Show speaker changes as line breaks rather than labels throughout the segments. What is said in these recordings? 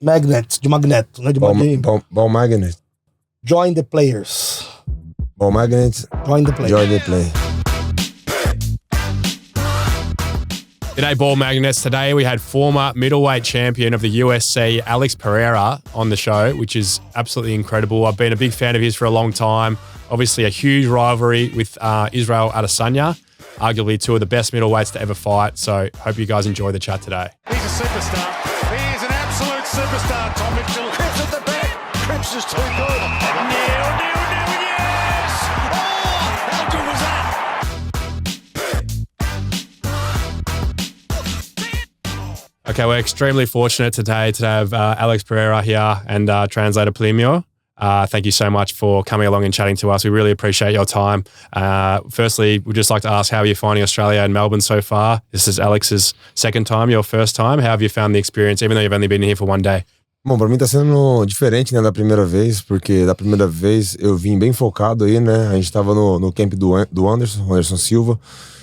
Magnet, de magneto, né?
Ball magnet.
Join the players.
Ball magnet.
Join the players.
Join the play.
G'day, Ball Magnets. Today we had former middleweight champion of the UFC, Alex Pereira, on the show, which is absolutely incredible. I've been a big fan of his for a long time. Obviously a huge rivalry with Israel Adesanya, arguably two of the best middleweights to ever fight. So hope you guys enjoy the chat today.
He's a superstar. He is an absolute superstar, Tom Mitchell. Cripps at the back. Cripps is too good. Yes! Oh, how good was that?
Okay, we're extremely fortunate today to have Alex Pereira here and translator Pilino. Thank you so much for coming along and chatting to us. We really appreciate your time. Firstly, we'd just like to ask, how are you finding Australia and Melbourne so far? This is Alex's second time, your first time. How have you found the experience, even though you've only been here for one day?
Bom, pra mim tá sendo diferente, né, da primeira vez, porque da primeira vez eu vim bem focado aí, né? A gente tava no camp do Anderson Silva.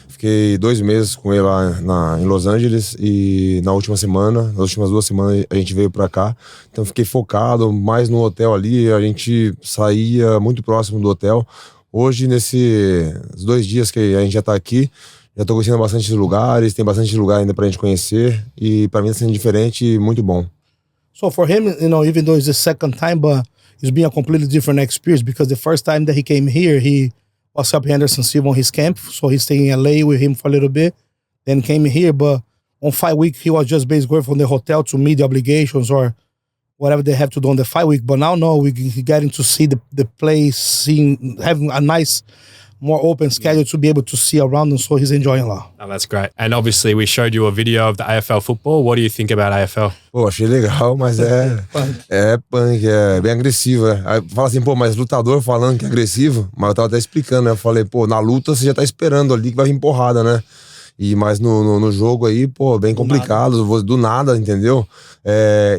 Fiquei 2 meses com ele lá em Los Angeles e nas últimas 2 semanas a gente veio pra cá. Então fiquei focado mais no hotel ali, a gente saía muito próximo do hotel. Hoje, nesses 2 dias que a gente já tá aqui, já tô conhecendo bastante lugares, tem bastante lugar ainda pra gente conhecer e pra mim tá sendo diferente e muito bom.
So for him, even though it's the second time, but it's been a completely different experience because the first time that he came here, he was helping Anderson Silva on his camp. So he's staying in LA with him for a little bit, then came here. But on fight week, he was just basically going from the hotel to meet the obligations or whatever they have to do on the fight week. But now, no, we're getting to see the place, having a nice, more open schedule to be able to see around him. So he's enjoying a lot.
Oh, that's great. And obviously we showed you a video of the AFL football. What do you think about AFL?
Pô, achei legal, mas é punk, é bem agressivo, né? Aí fala assim, pô, mas lutador falando que é agressivo, mas eu tava até explicando, né? Eu falei, pô, na luta você já tá esperando ali que vai vir porrada, né? Mas no jogo aí, pô, bem complicado, do nada, entendeu?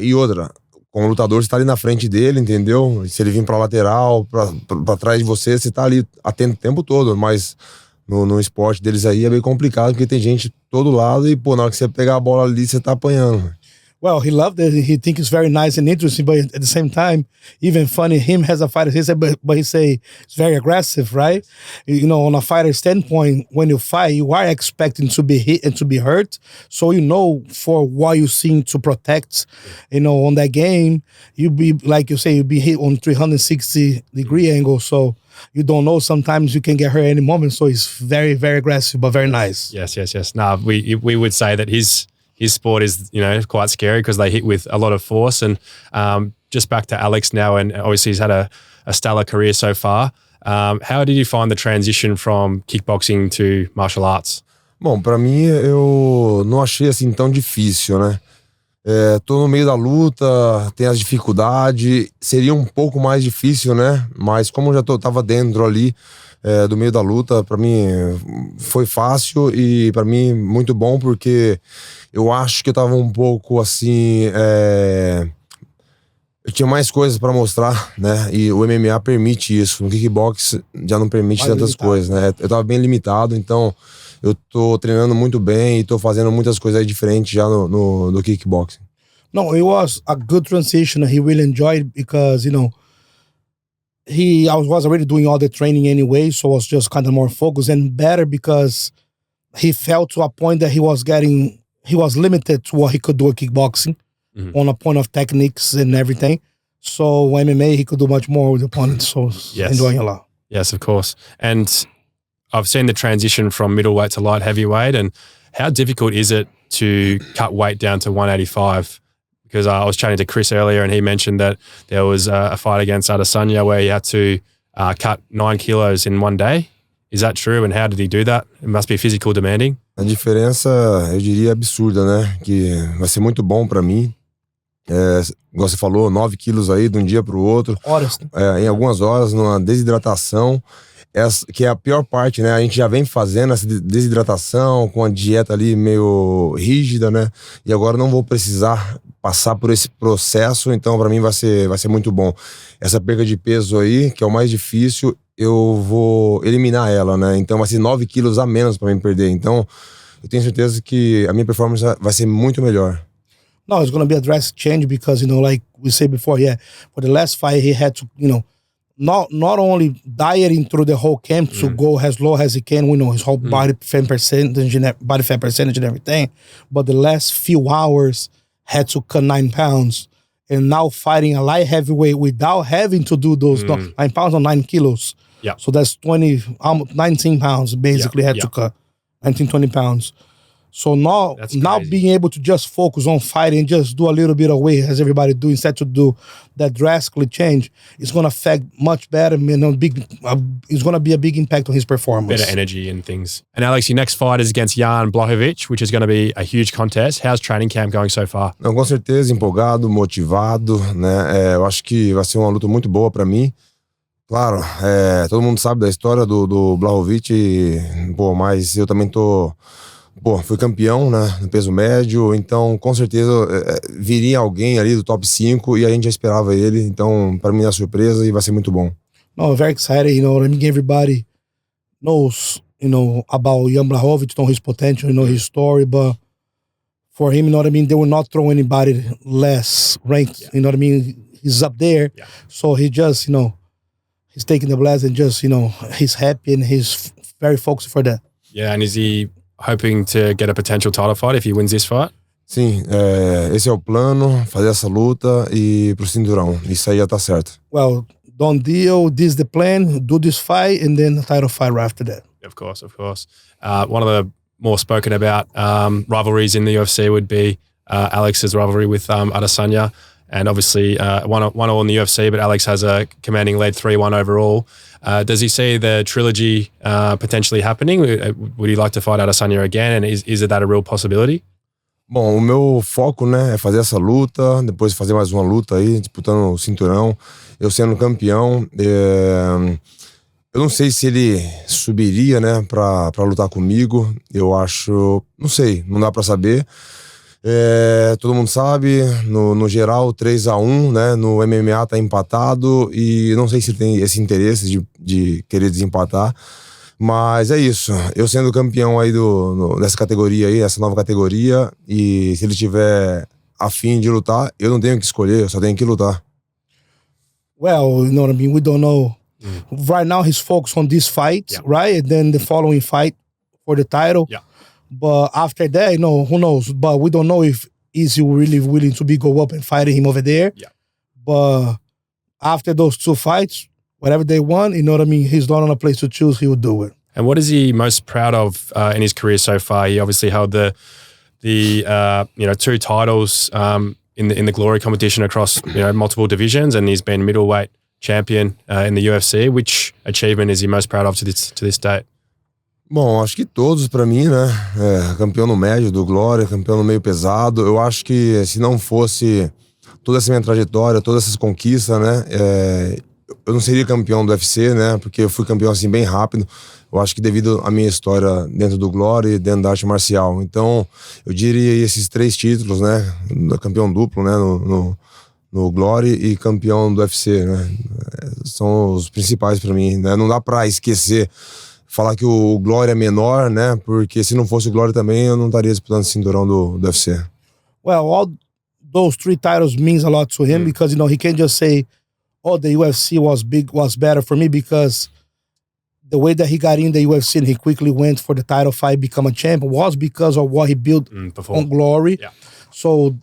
E outra, como lutador, você tá ali na frente dele, entendeu? Se ele vir pra lateral, pra trás de você, você tá ali atento o tempo todo, mas no esporte deles aí é bem complicado, porque tem gente de todo lado e, pô, na hora que você pegar a bola ali, você tá apanhando.
Well, he loved it. He thinks it's very nice and interesting, but at the same time, even funny, him as a fighter, he said, but he say it's very aggressive, right? On a fighter standpoint, when you fight, you are expecting to be hit and to be hurt. So, for what you seem to protect, on that game, you be, like you say, you be hit on 360-degree angle. So you don't know. Sometimes you can get hurt any moment. So it's very, very aggressive, but very nice.
Yes. No, we would say that his sport is, quite scary because they hit with a lot of force. And just back to Alex now, and obviously he's had a stellar career so far. How did you find the transition from kickboxing to martial arts?
Bom, pra mim eu não achei assim tão difícil, né? Tô no meio da luta, tem as dificuldades, seria um pouco mais difícil, né? Mas como eu já tava dentro ali do meio da luta, pra mim foi fácil e pra mim muito bom, porque eu acho que eu tava um pouco assim, eu tinha mais coisas pra mostrar, né? E o MMA permite isso, no kickbox já não permite tantas coisas, né? Eu tava bem limitado, então eu tô treinando muito bem e tô fazendo muitas coisas diferentes já no kickboxing.
No, it was a good transition. He really enjoyed because, I was already doing all the training anyway, so I was just kind of more focused and better because he felt to a point that he was limited to what he could do at kickboxing on a point of techniques and everything. So MMA, he could do much more with the opponents, so
Yes.
enjoying a lot.
Yes, of course. And I've seen the transition from middleweight to light heavyweight. And how difficult is it to cut weight down to 185? Because I was chatting to Chris earlier and he mentioned that there was a fight against Adesanya where he had to cut 9 kilos in one day. Is that true? And how did he do that? It must be physical demanding.
A diferença, eu diria, absurda, né? Que vai ser muito bom pra mim. Igual você falou, 9 quilos aí de um dia pro outro.
Horas.
Em algumas horas, numa desidratação. Que é a pior parte, né? A gente já vem fazendo essa desidratação com a dieta ali meio rígida, né? E agora não vou precisar passar por esse processo, então pra mim vai ser muito bom. Essa perda de peso aí, que é o mais difícil, eu vou eliminar ela, né? Então vai ser 9 quilos a menos pra mim perder. Então eu tenho certeza que a minha performance vai ser muito melhor.
No, it's going to be a drastic change because, like we said before, for the last fight, he had to, not only dieting through the whole camp to go as low as he can, his whole body fat percentage and everything, but the last few hours had to cut 9 pounds. And now fighting a light heavyweight without having to do those 9 pounds or 9 kilos.
Yeah.
So that's 19 pounds basically had to cut. 19, 20 pounds. So now being able to just focus on fighting and just do a little bit of weight as everybody do instead to do that drastically change, it's going to affect much better. It's going to be a big impact on his performance.
Better energy and things. And Alex, your next fight is against Jan Blachovic, which is going to be a huge contest. How's training camp going so far?
Não, com certeza, empolgado, motivado, né? Eu acho que vai ser uma luta muito boa para mim. Claro, todo mundo sabe da história do Blachovic, mas eu também fui campeão, né, no peso médio, então com certeza viria alguém ali do top 5 e a gente já esperava ele, então para mim é surpresa e vai ser muito bom.
No, very excited, everybody knows, about Jan Blachovic, his potential, his story, but for him, they will not throw anybody less ranked, he's up there, so he just, he's taking the blast and just, he's happy and he's very focused for that.
Yeah, and is he hoping to get a potential title fight if he wins this fight?
Sim, esse é o plano, fazer essa luta e pro cinturão. Isso aí já tá certo.
Well, done deal, this is the plan, do this fight and then the title fight right after that.
Of course. One of the more spoken about rivalries in the UFC would be Alex's rivalry with Adesanya. And obviously, one all in the UFC, but Alex has a commanding lead 3-1 overall. Does he see the trilogy potentially happening? Would he like to fight Adesanya again? And is that a real possibility?
Bom, o meu foco, né, é fazer essa luta, depois fazer mais uma luta aí, disputando o cinturão. Eu sendo campeão, eu não sei se ele subiria, né, pra lutar comigo. Eu acho, não sei, não dá pra saber. Todo mundo sabe, no geral 3-1, né? No MMA tá empatado e não sei se ele tem esse interesse de querer desempatar, mas é isso, eu sendo campeão aí dessa categoria aí, essa nova categoria, e se ele tiver afim de lutar, eu não tenho que escolher, eu só tenho que lutar.
Well, we don't know. Right now he's focused on this fight, right? And then the following fight for the title. Yeah. But after that, who knows? But we don't know if he's really willing to go up and fight him over there. Yeah. But after those 2 fights, whatever they want, he's not on a place to choose, he would do it.
And what is he most proud of in his career so far? He obviously held the 2 titles in the Glory competition across multiple divisions, and he's been middleweight champion in the UFC. Which achievement is he most proud of to this date?
Bom, acho que todos pra mim, né? Campeão no médio do Glória, campeão no meio pesado. Eu acho que se não fosse toda essa minha trajetória, todas essas conquistas, né? Eu não seria campeão do UFC, né? Porque eu fui campeão assim bem rápido. Eu acho que devido à minha história dentro do Glória e dentro da arte marcial. Então, eu diria esses 3 títulos, né? Campeão duplo, né? No Glória e campeão do UFC, né? São os principais pra mim, né? Não dá pra esquecer, falar que o Glória é menor, né? Porque se não fosse o Glória também, eu não estaria disputando o cinturão do UFC.
Well, all those 3 titles means a lot to him because, he can't just say, oh, the UFC was better for me, because the way that he got in the UFC and he quickly went for the title fight, become a champ, was because of what he built on Glory. Yeah. So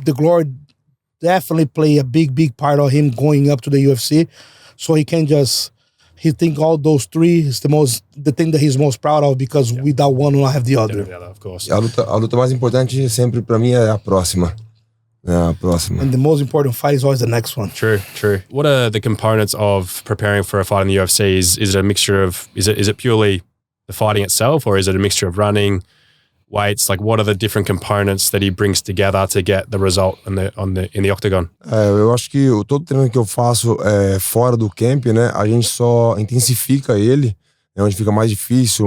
the Glory definitely play a big part of him going up to the UFC. So he can't just... He think all those 3 is the thing that he's most proud of, because without one, we'll have the other.
Of course.
A luta mais importante sempre pra mim é a próxima.
And the most important fight is always the next one.
True. What are the components of preparing for a fight in the UFC? Is it a mixture of, is it purely the fighting itself, or is it a mixture of running, weights? Like, what are the different components that he brings together to get the result in the octagon?
Eu acho que todo treino que eu faço fora do camp, né, a gente só intensifica ele, né, onde fica mais difícil,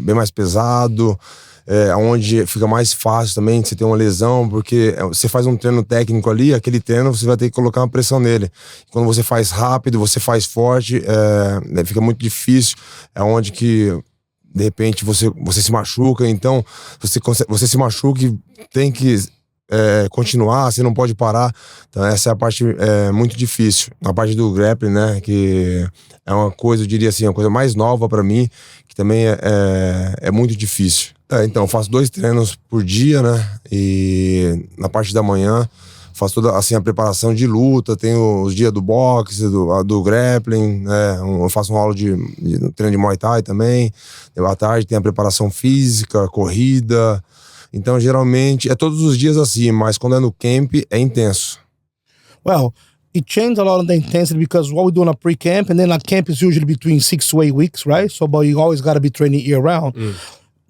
bem mais pesado, onde fica mais fácil também de você ter uma lesão, porque você faz um treino técnico ali, aquele treino você vai ter que colocar uma pressão nele. Quando você faz rápido, você faz forte, fica muito difícil, onde que de repente você se machuca. Então você se machuca e tem que continuar, você não pode parar. Então essa é a parte muito difícil. A parte do grappling, né, que é uma coisa, eu diria assim, uma coisa mais nova para mim, que também é muito difícil. Então eu faço 2 treinos por dia, né, e na parte da manhã faço toda assim a preparação de luta, tenho os dias do boxe, do grappling, né, eu faço uma aula de treino de Muay Thai também. À tarde tem a preparação física, corrida. Então, geralmente, é todos os dias assim, mas quando é no camp, é intenso.
Well, it changed a lot of the intensity because what we do on a pre-camp, and then a camp is usually between 6 to 8 weeks, right? So, but you always got to be training year-round.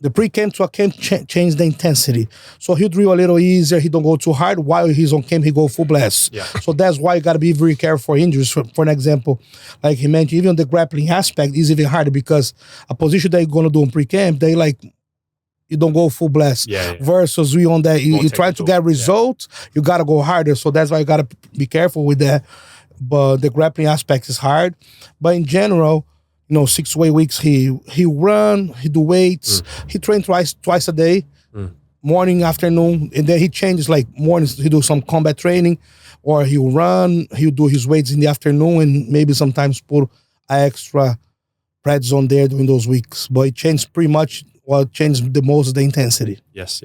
The pre-camp to a camp changed the intensity. So he'll drill a little easier, he don't go too hard. While he's on camp, he go full blast.
Yeah.
So that's why you got to be very careful for injuries. For an example, like he mentioned, even the grappling aspect is even harder because a position that you're going to do in pre-camp, you don't go full blast.
Yeah.
Versus we on that, you try to get results, you got to go harder. So that's why you got to be careful with that. But the grappling aspect is hard. But in general, 6 to 8 weeks, he run, he do weights, he train twice a day, morning, afternoon, and then he changes, like mornings, he do some combat training, or he'll run, he'll do his weights in the afternoon, and maybe sometimes put extra pads on there during those weeks. But it changed pretty much. What changed the most is the intensity.
Yes.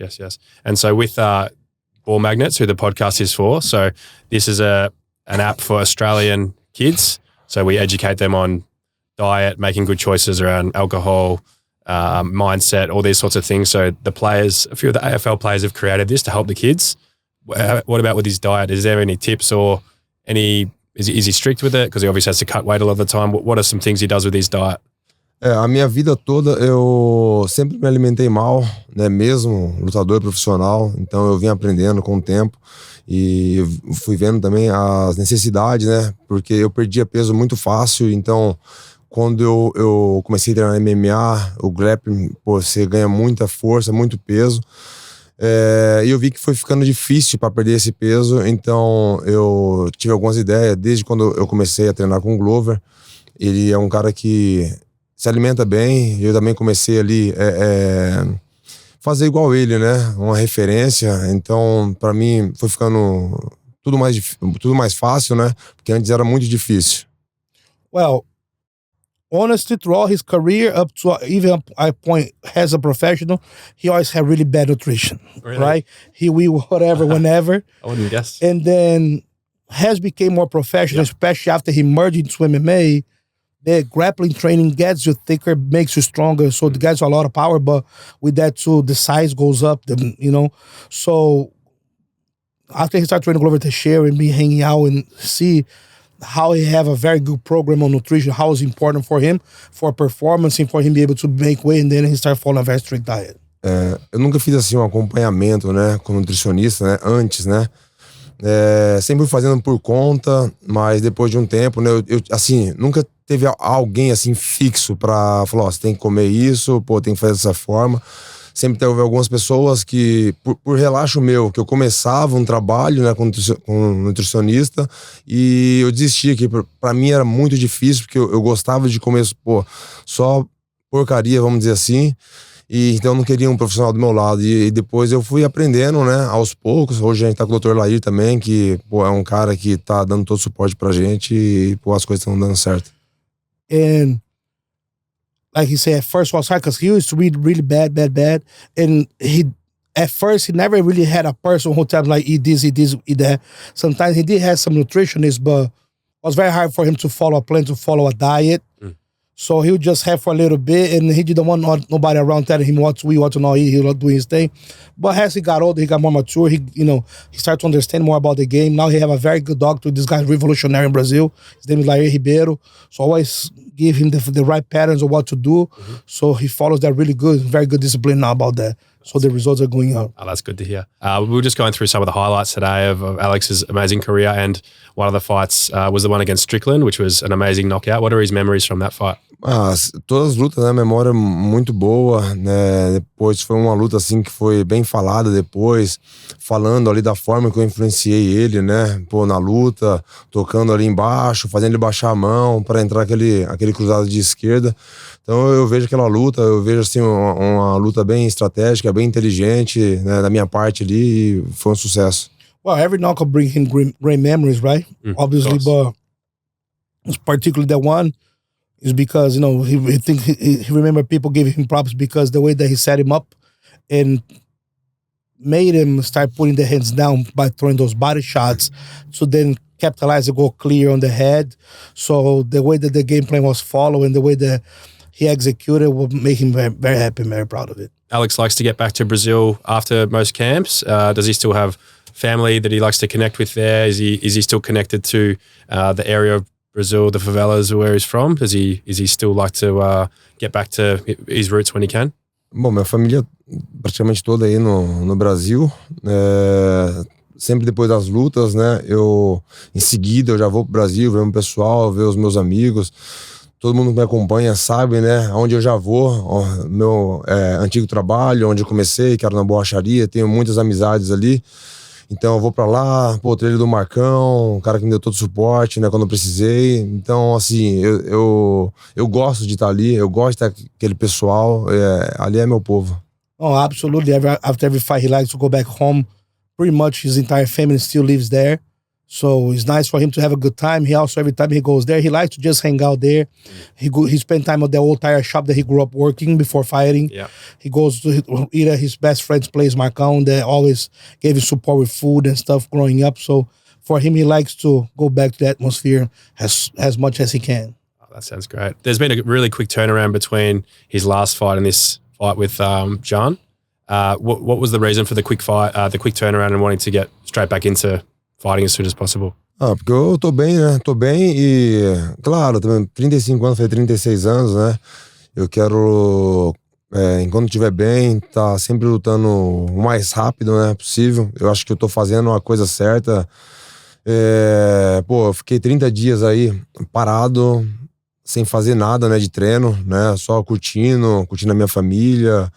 And so with Ball Magnets, who the podcast is for, so this is an app for Australian kids. So we educate them on diet, making good choices around alcohol, mindset, all these sorts of things. So the players, a few of the AFL players have created this to help the kids. What about with his diet? Is there any tips or is he strict with it? Because he obviously has to cut weight a lot of the time. What are some things he does with his diet?
A minha vida toda eu sempre me alimentei mal, né, mesmo lutador profissional. Então eu vim aprendendo com o tempo e eu fui vendo também as necessidades, né, porque eu perdia peso muito fácil. Então quando eu comecei a treinar MMA, o grappling, você ganha muita força, muito peso. E eu vi que foi ficando difícil para perder esse peso. Então eu tive algumas ideias desde quando eu comecei a treinar com o Glover. Ele é um cara que se alimenta bem. Eu também comecei ali fazer igual ele, né? Uma referência. Então, para mim, foi ficando tudo mais fácil, né? Porque antes era muito difícil.
Well, honestly, throughout his career, up to even a point as a professional, he always had really bad nutrition, right? He will whatever, whenever.
I wouldn't guess.
And then has became more professional, especially after he merged into MMA. The grappling training gets you thicker, makes you stronger. So the guys have a lot of power, but with that too, the size goes up, So after he started training Glover Teixeira and me hanging out and see how he have a very good program on nutrition, how it's important for him, for performance and for him be able to make weight, and then he started following a very strict diet.
Eu nunca fiz assim um acompanhamento, né, com nutricionista, né, antes, né? Sempre fazendo por conta, mas depois de um tempo, né, eu assim, nunca teve alguém assim fixo pra falar, você tem que comer isso, tem que fazer dessa forma. Sempre teve algumas pessoas que, por relaxo meu, que eu começava um trabalho, né, com nutricionista, e eu desistia, que pra mim era muito difícil, porque eu gostava de comer, só porcaria, vamos dizer assim. E então eu não queria um profissional do meu lado. E depois eu fui aprendendo, né, aos poucos. Hoje a gente tá com o Dr. Lair também, que é um cara que tá dando todo o suporte pra gente e as coisas estão dando certo.
And like he said, at first was hard because he used to read really bad. And at first he never really had a person who tells him like, eat this, eat that. Sometimes he did have some nutritionists, but it was very hard for him to follow a plan, to follow a diet. So he would just have for a little bit, and he didn't want nobody around telling him what to eat, what to not eat. He was doing his thing. But as he got older, he got more mature. He started to understand more about the game. Now he have a very good doctor. This guy's revolutionary in Brazil. His name is Lair Ribeiro. So always give him the right patterns of what to do. So he follows that really good. Very good discipline now about that. So the results are going up.
Oh, that's good to hear. We were just going through some of the highlights today of Alex's amazing career, and one of the fights was the one against Strickland, which was an amazing knockout. What are his memories from that fight?
Todas as lutas, né? Memória muito boa, né? Depois foi uma luta assim que foi bem falada depois, falando ali da forma que eu influenciei ele, né? Pô, na luta, tocando ali embaixo, fazendo ele baixar a mão para entrar aquele cruzado de esquerda. Então eu vejo aquela luta, eu vejo assim uma luta bem estratégica, bem inteligente, né, da minha parte ali, e foi um sucesso.
Well, every knockout brings him great memories, right? Obviously, but particularly that one is because, he remember people giving him props because the way that he set him up and made him start putting the hands down by throwing those body shots, so then capitalize and go clear on the head. So the way that the game plan was followed and the way that he executed will make him very, very happy and very proud of it.
Alex likes to get back to Brazil after most camps. Does he still have family that he likes to connect with there? Is he still connected to the area of Brazil, the favelas where he's from? Is he still like to get back to his roots when he can?
Bom, minha família praticamente toda aí no Brasil. Sempre depois das lutas, né? Em seguida eu já vou pro Brasil, ver o pessoal, ver os meus amigos. Todo mundo que me acompanha sabe, né? Onde eu já vou, meu antigo trabalho, onde eu comecei, que era na borracharia, tenho muitas amizades ali. Então eu vou pra lá, pô, treino do Marcão, um cara que me deu todo o suporte, né, quando eu precisei. Então, assim, eu gosto de estar ali, eu gosto de estar com aquele pessoal, ali é meu povo.
Oh, absolutely. After every fight, he likes to go back home. Pretty much his entire family still lives there. So it's nice for him to have a good time. He also, every time he goes there, he likes to just hang out there. He spent time at the old tire shop that he grew up working before fighting.
Yeah.
He goes to eat at his best friend's place, Marcão, that always gave him support with food and stuff growing up. So for him, he likes to go back to the atmosphere as much as he can.
Oh, that sounds great. There's been a really quick turnaround between his last fight and this fight with John. What was the reason for the quick turnaround and wanting to get straight back into fighting as soon as possible?
Porque eu tô bem, né? Tô bem e, claro, também 35 anos, foi 36 anos, né? Eu quero, enquanto estiver bem, tá sempre lutando o mais rápido, né, possível. Eu acho que eu tô fazendo a coisa certa. Eu fiquei 30 dias aí parado, sem fazer nada, né, de treino, né? Só curtindo a minha família,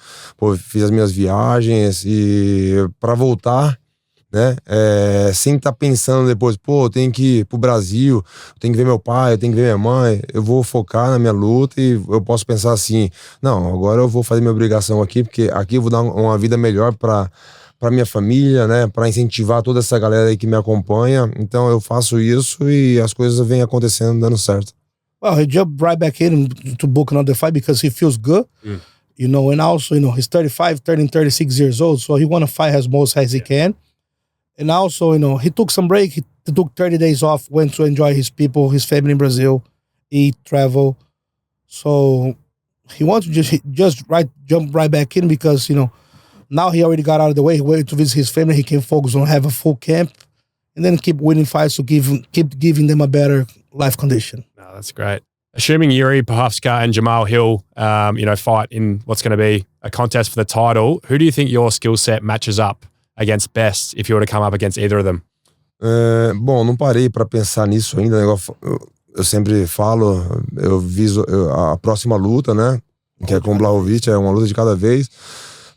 fiz as minhas viagens e para voltar, né? Sem estar pensando depois, eu tenho que ir pro Brasil, eu tenho que ver meu pai, eu tenho que ver minha mãe. Eu vou focar na minha luta e eu posso pensar assim, não, agora eu vou fazer minha obrigação aqui, porque aqui eu vou dar uma vida melhor para minha família, né? Para incentivar toda essa galera aí que me acompanha. Então eu faço isso e as coisas vêm acontecendo, dando certo.
Well, he jumped right back in to book another fight because he feels good. And also, he's 35, turning 36 years old, so he want to fight as most as he can. And also, he took some break. He took 30 days off, went to enjoy his people, his family in Brazil, eat, travel. So he wants to just jump right back in because, now he already got out of the way. He waited to visit his family. He can focus on have a full camp and then keep winning fights to keep giving them a better life condition.
No, that's great. Assuming Yuri Prochazka and Jamal Hill, fight in what's going to be a contest for the title, who do you think your skill set matches up against best if you were to come up against either of them?
Bom, não parei para pensar nisso ainda. Eu sempre falo, eu viso a próxima luta, né? Que é com o Blachovic, é uma luta de cada vez.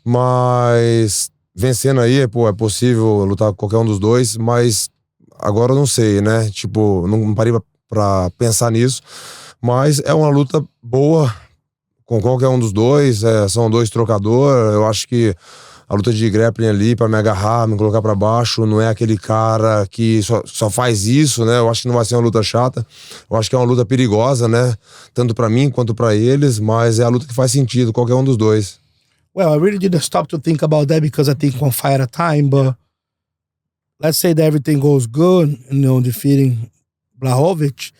Mas vencendo aí, é possível lutar com qualquer um dos dois, mas agora eu não sei, né? Tipo, não parei pra pensar nisso. Mas é uma luta boa com qualquer um dos dois. São dois trocadores. Eu acho que a luta de grappling ali pra me agarrar, me colocar pra baixo, não é aquele cara que só faz isso, né? Eu acho que não vai ser uma luta chata. Eu acho que é uma luta perigosa, né? Tanto pra mim quanto pra eles, mas é a luta que faz sentido, qualquer um dos dois.
Well, I really didn't stop to think about that because I think one fight at a time, but let's say that everything goes good, defeating Blachovic.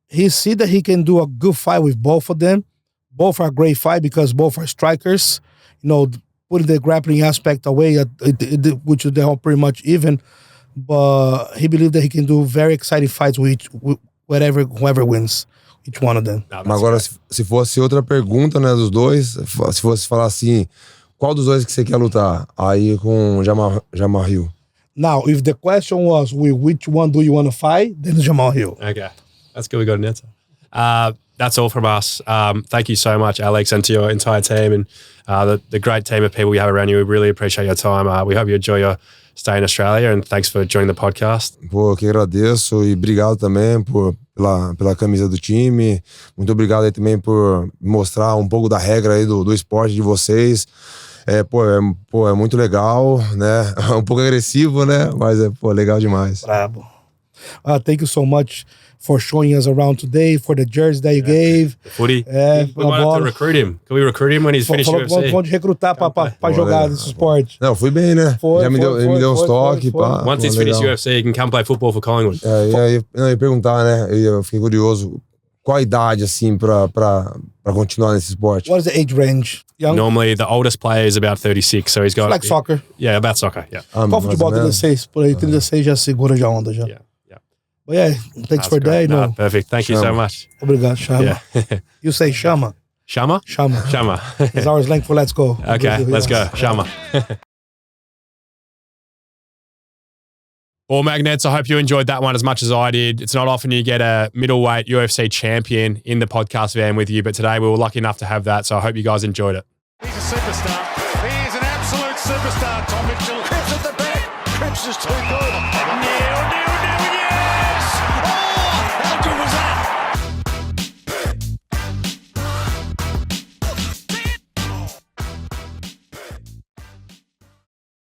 He see that he can do a good fight with both of them. Both are great fight because both are strikers. Putting the grappling aspect away, which they're all pretty much even. But he believed that he can do very exciting fights with whoever wins, each one of them.
Mas agora, se fosse outra pergunta, né, dos dois, se fosse falar assim, qual dos dois que você quer lutar? Aí com Jamal Hill.
Now, if the question was, with which one do you want to fight? Then Jamal Hill.
Okay. That's good. We got an answer. That's all from us. Thank you so much, Alex, and to your entire team and the great team of people we have around you. We really appreciate your time. We hope you enjoy your stay in Australia, and thanks for joining the podcast.
Pô, eu que agradeço e obrigado também pela camisa do time. Muito obrigado aí também por mostrar um pouco da regra aí do esporte de vocês. É muito legal, né? Um pouco agressivo, né? Mas legal demais.
Bravo. Thank you so much for showing us around today, for the jersey that you gave.
The footy.
We
might have to recruit him. Can we recruit him when he's finished UFC?
Vamos recrutar pra jogar nesse esporte.
Não, fui bem, né? Já me deu uns toques.
Once he's finished UFC, he can come play football for Collingwood.
Eu ia perguntar, né? Eu fiquei curioso. Qual a idade, assim, pra continuar nesse esporte?
What is the age range? Young?
Normally, the oldest player is about 36, so he's got...
Like soccer.
Yeah, about soccer, yeah.
Qual futebol 36? Por aí, 36 já segura já a onda já.
Yeah.
But yeah, thanks for that.
No, perfect. Thank you so much.
Obrigado, Chama.
Yeah.
You say Chama.
Shama?
Shama. It's our slang for let's go.
Okay, let's go. Shama. Well, Magnets, I hope you enjoyed that one as much as I did. It's not often you get a middleweight UFC champion in the podcast van with you, but today we were lucky enough to have that, so I hope you guys enjoyed it.
He's a superstar. He is an absolute superstar, Tom Mitchell. Cripps at the back. Cripps is too good.